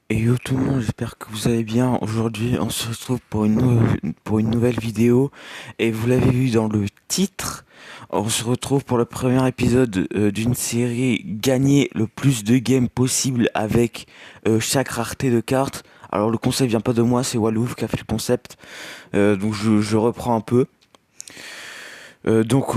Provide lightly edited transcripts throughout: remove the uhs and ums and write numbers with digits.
Et yo tout le monde, j'espère que vous allez bien. Aujourd'hui, on se retrouve pour une nouvelle vidéo. Et vous l'avez vu dans le titre, on se retrouve pour le premier épisode d'une série Gagner le plus de games possible avec chaque rareté de cartes. Alors le concept vient pas de moi, c'est Walouf qui a fait le concept. Donc je reprends un peu. Donc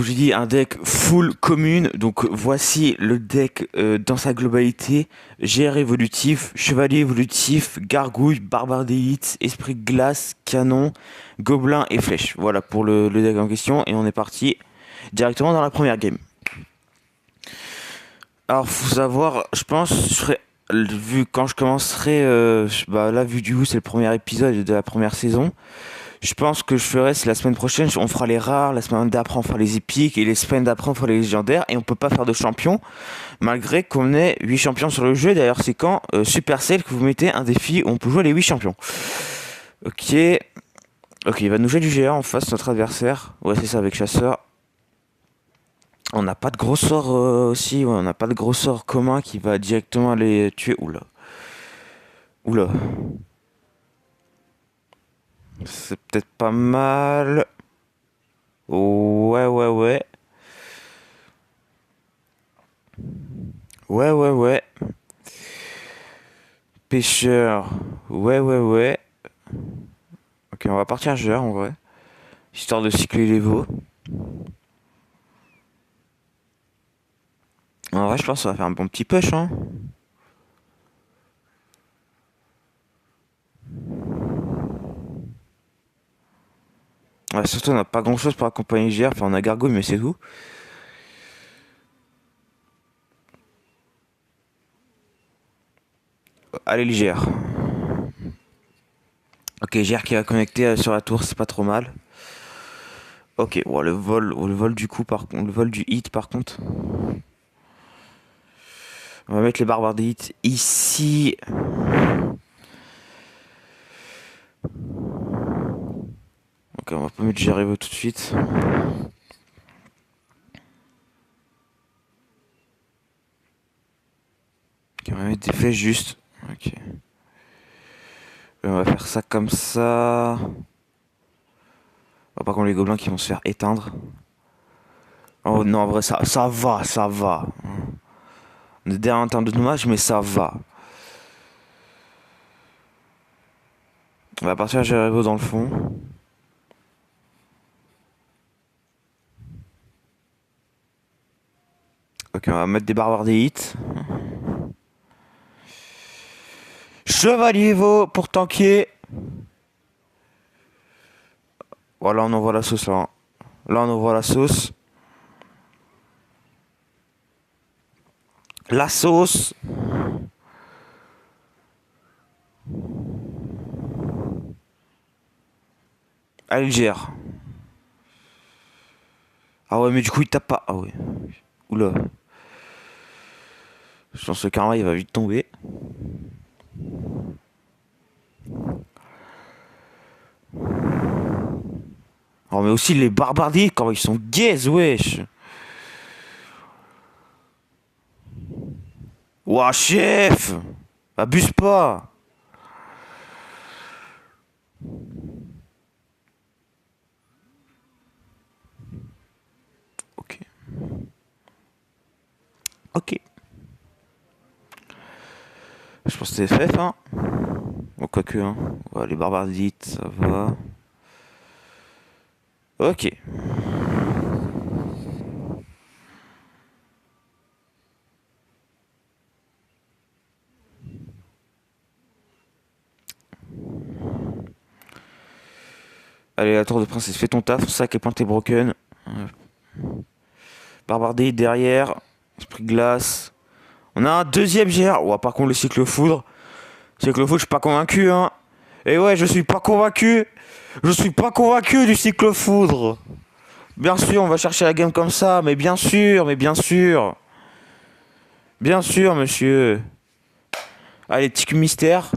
j'ai dit un deck full commune. Donc voici le deck dans sa globalité. GR évolutif, chevalier évolutif, gargouille, barbare d'élite, esprit de glace, canon, gobelin et flèche. Voilà pour le deck en question. Et on est parti directement dans la première game. Alors faut savoir, je pense, je ferai vu quand je commencerai, bah là vu du coup c'est le premier épisode de la première saison. Je pense que je ferai, c'est la semaine prochaine, on fera les rares, la semaine d'après on fera les épiques, et les semaines d'après on fera les légendaires, et on peut pas faire de champions, malgré qu'on ait 8 champions sur le jeu. D'ailleurs, c'est quand Supercell que vous mettez un défi où on peut jouer les 8 champions. Ok, ok, il va nous jouer du géant en face, notre adversaire. Ouais, c'est ça, avec chasseur. On n'a pas de gros sort aussi, ouais, on n'a pas de gros sort commun qui va directement les tuer. Oula, oula, c'est peut-être pas mal. Ouais, ouais, ouais. Ouais, ouais, ouais. Pêcheur. Ouais, ouais, ouais. Ok, on va partir joueur en vrai. Histoire de cycler les veaux. En vrai, je pense qu'on va faire un bon petit push, hein. Ouais, surtout, on n'a pas grand chose pour accompagner GR. Enfin, on a Gargouille, mais c'est tout. Allez, le GR. Ok, GR qui va connecter sur la tour, c'est pas trop mal. Ok, bon, le vol du coup, par contre, le vol du hit, par contre. On va mettre les barbares des hits ici. Ok, on va pas mettre GR tout de suite. Ok, on va mettre des flèches juste. Ok. On va faire ça comme ça. Oh, par contre, les gobelins qui vont se faire éteindre. Oh non, en vrai, ça va, ça va. On est derrière en termes de dommage, mais ça va. On va partir à Gérévo dans le fond. Ok, on va mettre des barbares des hits. Chevalier Vaux pour tanker. Voilà, on envoie la sauce là. Là, on envoie la sauce. La sauce. Algère. Ah ouais, mais du coup, il tape pas. Ah ouais. Oula. Je pense que le karma, il va vite tomber. Oh, mais aussi les barbardiers, quand ils sont gays, wesh. Ouah, chef. Abuse pas. Ok. Ok. Je pense que c'est FF, hein. Bon, quoique, hein. Ouais, les barbardites, ça va. Ok. Allez, la tour de princesse, fais ton taf. Ça, à quel point t'es broken. Barbardé derrière. Esprit glace. On a un deuxième GR. Ouais, par contre, le cycle foudre. Cycle foudre, je suis pas convaincu, hein. Et ouais, je suis pas convaincu. Je suis pas convaincu du cycle foudre. Bien sûr, on va chercher la game comme ça. Mais bien sûr, mais bien sûr. Bien sûr, monsieur. Allez, tic mystère.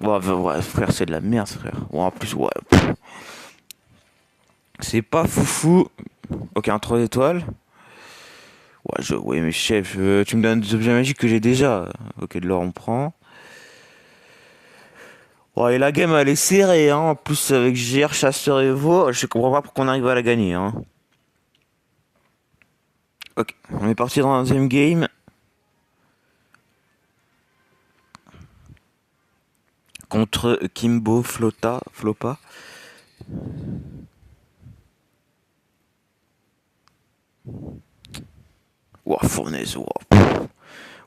Ouais, ouais, frère, c'est de la merde, frère. Ouais, en plus, ouais. C'est pas foufou. Ok, un 3 étoiles. Ouais, mais chef, tu me donnes des objets magiques que j'ai déjà. Ok, de l'or, on prend. Ouais, et la game elle est serrée, hein. En plus avec GR, Chasseur et Evo, je comprends pas pourquoi on arrive à la gagner, hein. Ok, on est parti dans un deuxième game. Contre Kimbo Flopa. Ouah, fournaise, ouah.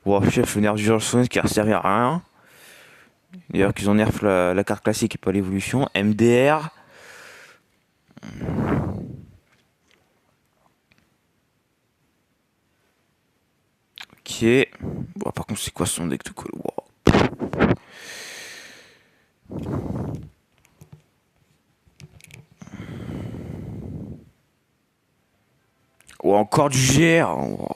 Ouah, chef, le nerf du genre fournaise qui a servi à rien. D'ailleurs qu'ils ont nerf la carte classique et pas l'évolution. MDR. Ok. Bon, par contre, c'est quoi son deck de call? Wow. Ou encore du GR. Wow.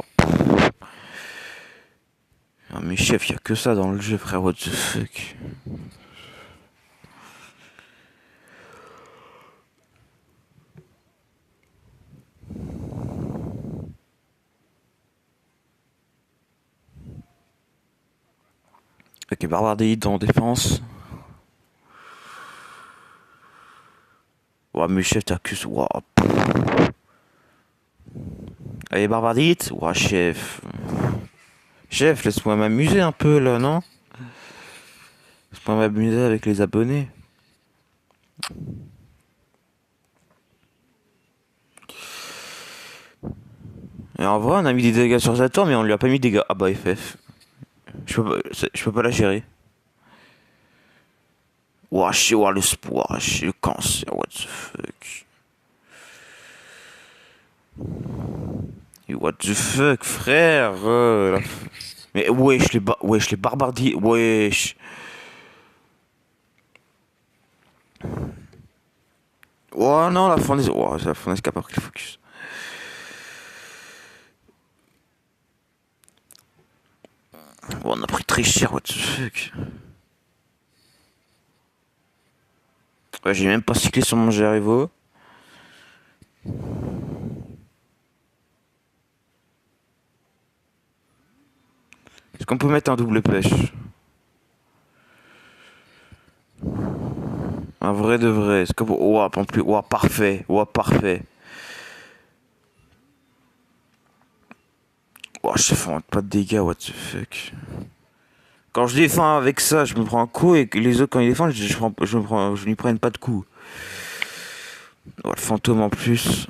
Ah, mais chef, y a que ça dans le jeu, frère. What the fuck? Ok, Barbare d'élite en défense. Ouais, mais chef, t'as que ça. Wow. Allez, Barbare d'élite. Ouais, chef. Chef, laisse-moi m'amuser un peu là, non? Laisse-moi m'amuser avec les abonnés. Et en vrai, on a mis des dégâts sur Zator, mais on lui a pas mis de dégâts. Ah bah, FF. Je peux pas la gérer. Ouah, le sport, le cancer, what the fuck. Et what the fuck, frère. Mais wesh, les barbardiers, wesh. Oh non, la fournaise, oh, c'est la fournaise qui a pas pris le focus. Oh, on a pris très cher, what the fuck. Ouais, j'ai même pas cyclé sur mon Gerivo. Est-ce qu'on peut mettre un double pêche? Un vrai de vrai. Est-ce qu'on peut... Ouah, en plus, ouah, parfait. Ouah, parfait. Ouah, chef, on pas de dégâts, what the fuck. Quand je défends avec ça, je me prends un coup et que les autres, quand ils défendent, je n'y prenne pas de coup. Oh, le fantôme en plus.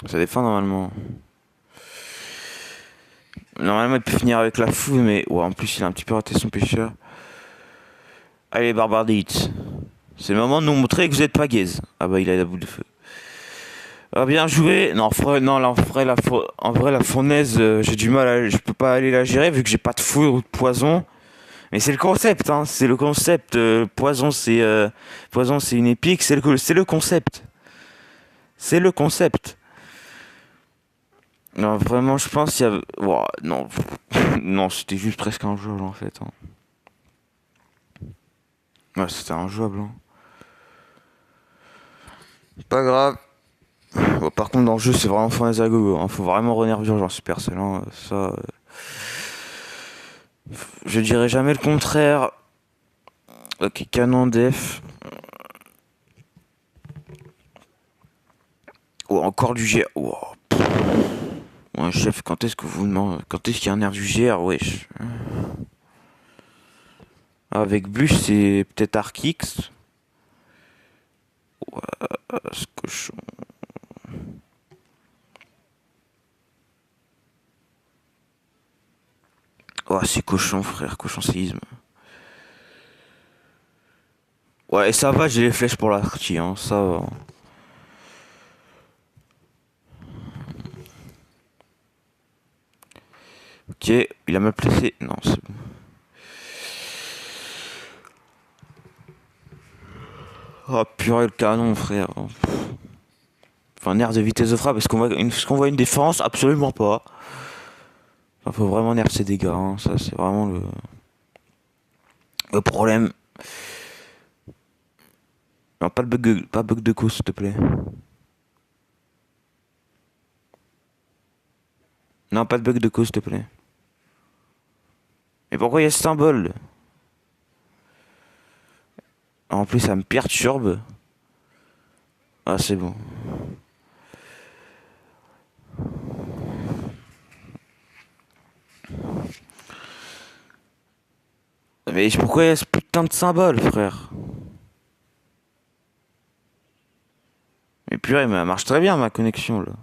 Ça défend normalement. Normalement, il peut finir avec la foudre, mais ouais, en plus, il a un petit peu raté son pêcheur. Allez, barbare des hits. C'est le moment de nous montrer que vous êtes pas gaze. Ah bah, il a la boule de feu. Ah, bien joué. Non, non, là, en vrai, la fournaise, j'ai du mal je peux pas aller la gérer vu que j'ai pas de foudre ou de poison. Mais c'est le concept, hein. C'est le concept. Poison, c'est une épique. C'est le concept. C'est le concept. Non, vraiment, je pense qu'il y a. Ouah, non, non, c'était juste presque injouable en fait, hein. Ouais, c'était injouable, hein. Pas grave. Bon, par contre, dans le jeu, c'est vraiment fournaise à gogo, hein. Faut vraiment renervir genre Supercell, hein. Ça, je dirais jamais le contraire. Ok, canon def. Oh, encore du GR. Oh. Ouais, chef, quand est-ce que vous demandez. Quand est-ce qu'il y a un nerf du GR? Wesh. Avec Bluche, c'est peut-être Arkix. Ouais, ce cochon. Oh, c'est cochon, frère. Cochon séisme. Ouais, et ça va, j'ai les flèches pour l'archi, hein. Ça va. Ok, il a mal placé. Non, c'est bon. Oh purée, le canon, frère. Enfin, nerf de vitesse de frappe. Est-ce qu'on voit une défense? Absolument pas. Enfin, faut vraiment nerf ses dégâts, hein. Ça, c'est vraiment le problème. Non, pas bug de coup, s'il te plaît. Non, pas de bug de coup, s'il te plaît. Mais pourquoi il y a ce symbole? En plus, ça me perturbe. Ah, c'est bon. Mais pourquoi il y a ce putain de symbole, frère? Mais purée, mais elle marche très bien, ma connexion, là.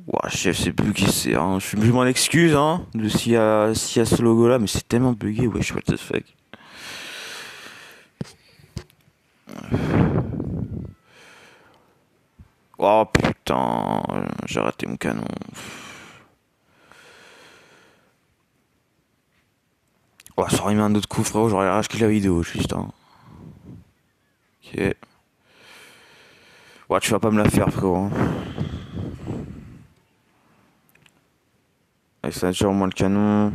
Ouah, chef, c'est bugué, c'est, hein. Je m'en excuse, hein, de s'il y a ce logo-là, mais c'est tellement bugué, wesh, what the fuck. Oh putain, j'ai raté mon canon. Oh, ça aurait mis un autre coup, frérot, j'aurais racheté la vidéo, juste, hein. Ok. Ouais, tu vas pas me la faire, frérot, hein. Avec ça, au moins le canon.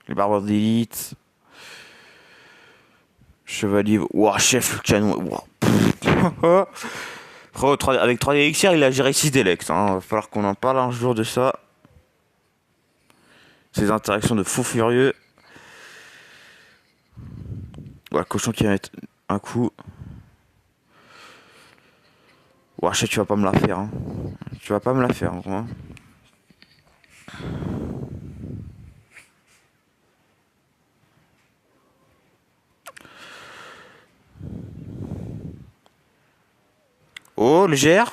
Les barbares d'élite. Chevalier. Ouah, chef, le canon. Ouah. Frérot, avec 3D Elixir, il a géré 6 Delex, hein. Va falloir qu'on en parle un jour de ça. Ces interactions de fou furieux. Ouais, cochon qui va mettre un coup. Ouais, chef, tu vas pas me la faire, hein. Tu vas pas me la faire, en gros, hein. Oh, le GR.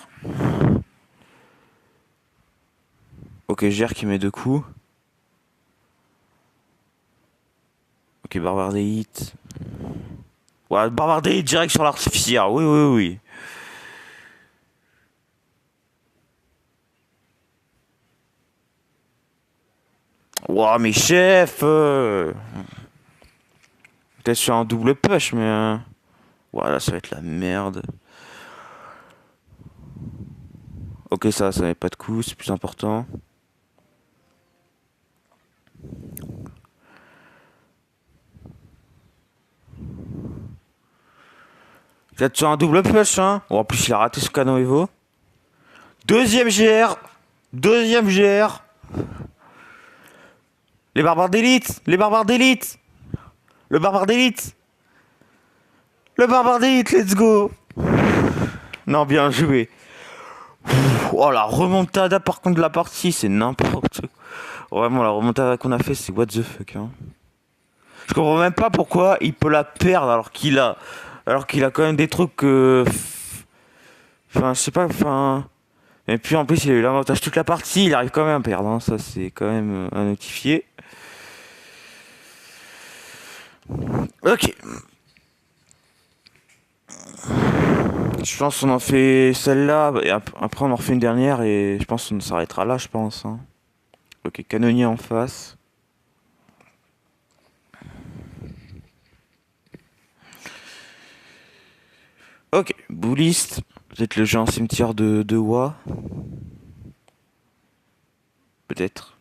Ok, GR qui met 2 coups. Ok, barbare d'élite. Ouais, barbare d'élite direct sur l'artificière. Oui, oui, oui. Ouah, mais chef peut-être sur un double push, mais... Voilà, ça va être la merde. Ok, ça n'avait pas de coup, c'est plus important. Peut-être sur un double push, hein. Bon, en plus, il a raté ce canon Evo. Deuxième GR. Deuxième GR. Les barbares d'élite. Les barbares d'élite. Le barbare d'élite. Le barbare d'élite, let's go. Non, bien joué. Oh, la remontada par contre de la partie, c'est n'importe quoi. Vraiment, la remontada qu'on a fait, c'est what the fuck, hein. Je comprends même pas pourquoi il peut la perdre alors qu'il a quand même des trucs que... Enfin, je sais pas, enfin... Et puis en plus, il a eu l'avantage toute la partie, il arrive quand même à perdre, hein. Ça, c'est quand même à notifier. Ok. Je pense qu'on en fait celle-là, et après on en refait une dernière, et je pense qu'on s'arrêtera là, je pense, hein. Ok, canonnier en face. Ok, bouliste. Peut-être le géant cimetière de Wa. Peut-être.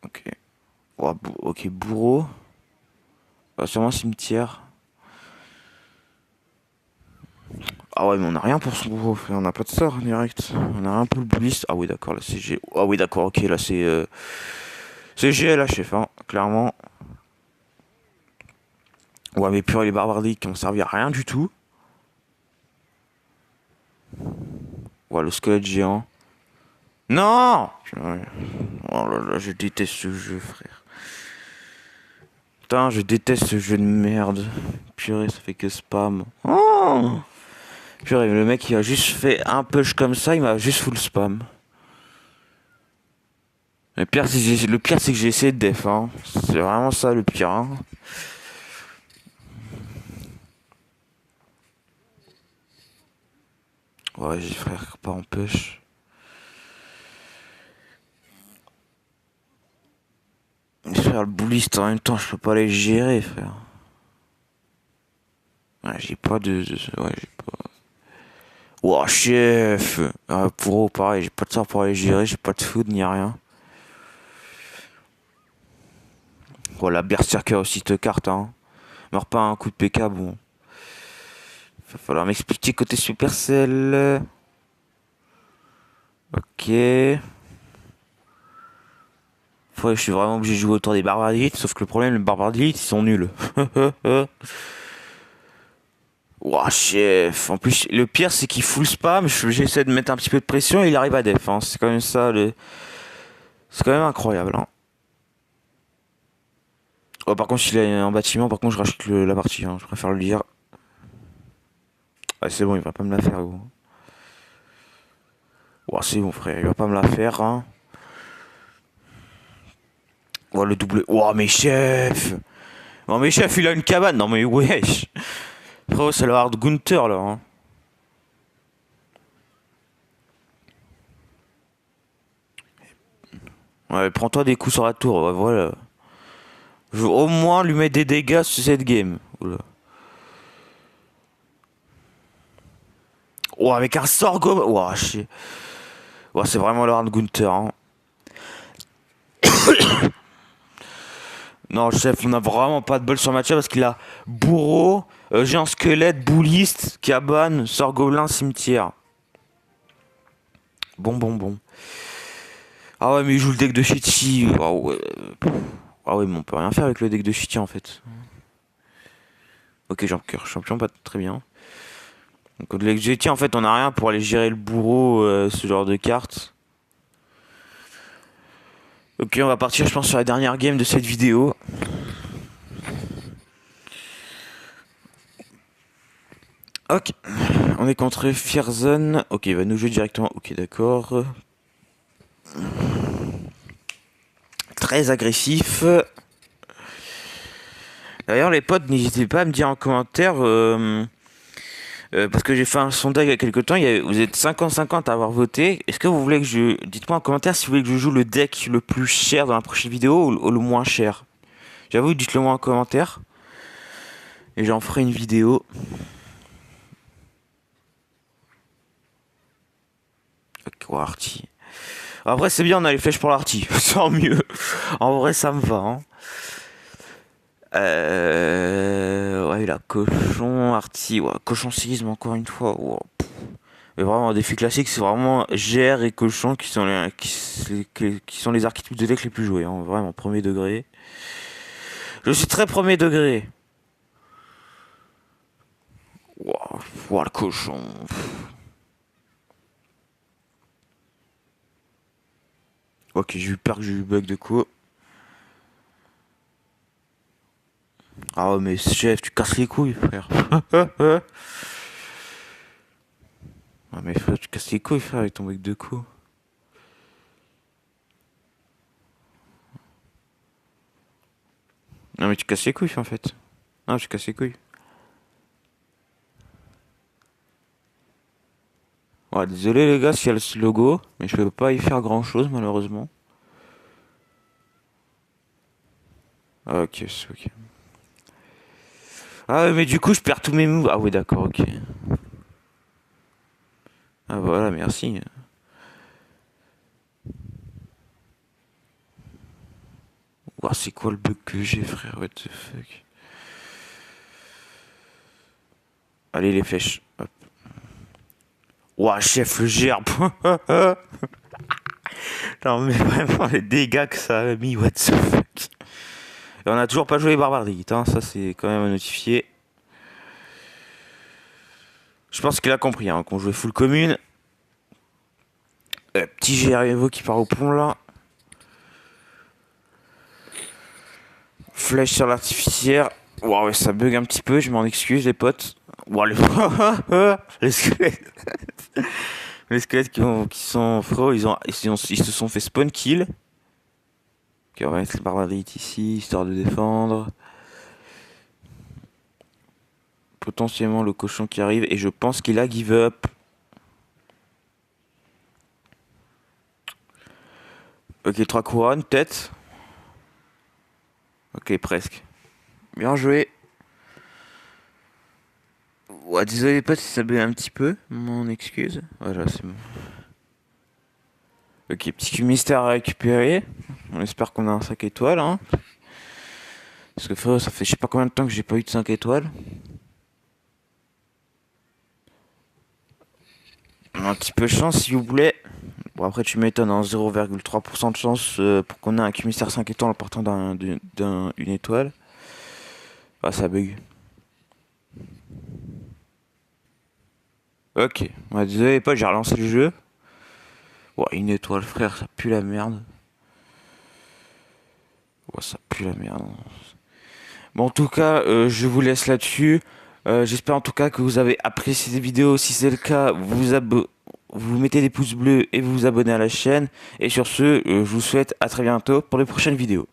Ok. Ouah, ok, bourreau. Bah, sûrement cimetière. Ah ouais, mais on a rien pour son bourreau, frère. On a pas de sort direct. On a rien pour le bouliste. Ah oui, d'accord, là c'est G. Ah oui, d'accord, ok, là c'est. C'est GL, chef, hein, clairement. Ouais, mais purée, les barbardiques qui ont servi à rien du tout. Ouais, le squelette géant. Non! Purée. Oh là là, je déteste ce jeu, frère. Putain, je déteste ce jeu de merde. Purée, ça fait que spam. Oh! Purée, le mec il a juste fait un push comme ça, il m'a juste full spam. Le pire c'est que j'ai essayé de def, hein. C'est vraiment ça le pire, hein. Ouais, j'ai frère, pas en push. Faire le bouliste en même temps, je peux pas les gérer, frère. Ouais, j'ai pas ouais, j'ai pas. Ouah, chef! Pour pareil, j'ai pas de sort pour les gérer, j'ai pas de food ni rien. Voilà, Berserker aussi te carte, hein. Meurs pas un coup de PK, bon. Va falloir m'expliquer côté Supercell. Ok. Faudrait je suis vraiment obligé de jouer autour des barbares d'élite, sauf que le problème, les barbares d'élite, ils sont nuls. Ouah, chef. En plus, le pire, c'est qu'il full spam. J'essaie de mettre un petit peu de pression et il arrive à def. Hein. C'est quand même ça. C'est quand même incroyable. Hein. Oh, par contre, s'il est en bâtiment, par contre, je rachète la partie. Hein. Je préfère le dire. Ah, c'est bon, il va pas me la faire, gros. Ouah, c'est bon, frère. Il va pas me la faire. Hein. Oh, le double. Oh, mais chef. Oh, mais chef, il a une cabane. Non, mais wesh. Frérot, c'est le hard Gunther, là. Hein. Ouais, prends-toi des coups sur la tour. Ouais, voilà. Je veux au moins lui mettre des dégâts sur cette game. Oula. Oh, avec un sorgho. Oh, chier. Oh, c'est vraiment le hard Gunther. Hein. Non, chef, on a vraiment pas de bol sur match parce qu'il a bourreau, géant squelette, bouliste, cabane, sort gobelin, cimetière. Bon, bon, bon. Ah ouais, mais il joue le deck de Shitty. Ah ouais. Ah ouais, mais on peut rien faire avec le deck de Shitty en fait. Ok, champion, pas très bien. Donc, le deck de Shitty, en fait, on a rien pour aller gérer le bourreau, ce genre de cartes. Ok, on va partir, je pense, sur la dernière game de cette vidéo. Ok, on est contre Fearzone. Ok, il va nous jouer directement. Ok, d'accord. Très agressif. D'ailleurs, les potes, n'hésitez pas à me dire en commentaire. Parce que j'ai fait un sondage il y a quelques temps. Vous êtes 50-50 à avoir voté. Est-ce que vous voulez que je. Dites-moi en commentaire si vous voulez que je joue le deck le plus cher dans la prochaine vidéo ou le moins cher. J'avoue, dites-le moi en commentaire. Et j'en ferai une vidéo. Ok, ouais, Arty. Après, c'est bien, on a les flèches pour l'Arty. Sans mieux. En vrai, ça me va. Hein. Ouais, la cochon, Arty. Ouais, cochon séisme, encore une fois. Ouais. Mais vraiment, en défi classique, c'est vraiment GR et cochon qui sont les archétypes de deck les plus joués. Hein. Vraiment, premier degré. Je suis très premier degré. Wow, wow, le cochon. Ok, j'ai eu peur que j'ai eu bug de coup. Ah ouais, mais chef, tu casses les couilles, frère. Ah mais frère, tu casses les couilles, frère, avec ton bug de coup. Non mais tu casses les couilles, en fait. Non, tu casses les couilles. Ouais, désolé les gars s'il y a le logo, mais je peux pas y faire grand chose malheureusement. Ah, ok, c'est ok. Ah ouais, mais du coup je perds tous mes moves. Ah ouais, d'accord, ok. Ah voilà, merci. Ouah, c'est quoi le bug que j'ai, frère? What the fuck? Allez, les flèches. Hop. Ouah, chef, le gerbe. Non, mais vraiment, les dégâts que ça a mis, what the fuck. Et on a toujours pas joué les barbares d'élite, hein. Ça, c'est quand même à notifier. Je pense qu'il a compris, hein, qu'on jouait full commune. Petit GR qui part au pont, là. Flèche sur l'artificière. Ouah, ouais, ça bug un petit peu, je m'en excuse, les potes. Ouah, les squelettes. Les squelettes qui sont frérot, ils se sont fait spawn kill. Ok, on va mettre le barbadite ici, histoire de défendre. Potentiellement le cochon qui arrive, et je pense qu'il a give up. Ok, 3 couronnes, peut-être. Ok, presque. Bien joué. Ouais, désolé les potes si ça bug un petit peu, mon excuse. Voilà, c'est bon. Ok, petit mystère à récupérer. On espère qu'on a un 5 étoiles. Hein. Parce que frérot, ça fait je sais pas combien de temps que j'ai pas eu de 5 étoiles. Un petit peu de chance s'il vous plaît. Bon, après, tu m'étonnes, en 0,3% de chance pour qu'on ait un Cumissaire 5 étoiles en partant d'une étoile. Ah, ça bug. Ok. Ouais, désolé, pote, j'ai relancé le jeu. Ouais, une étoile, frère, ça pue la merde. Ouais, ça pue la merde. Bon, en tout cas, je vous laisse là-dessus. J'espère en tout cas que vous avez apprécié cette vidéo. Si c'est le cas, vous mettez des pouces bleus et vous vous abonnez à la chaîne. Et sur ce, je vous souhaite à très bientôt pour les prochaines vidéos.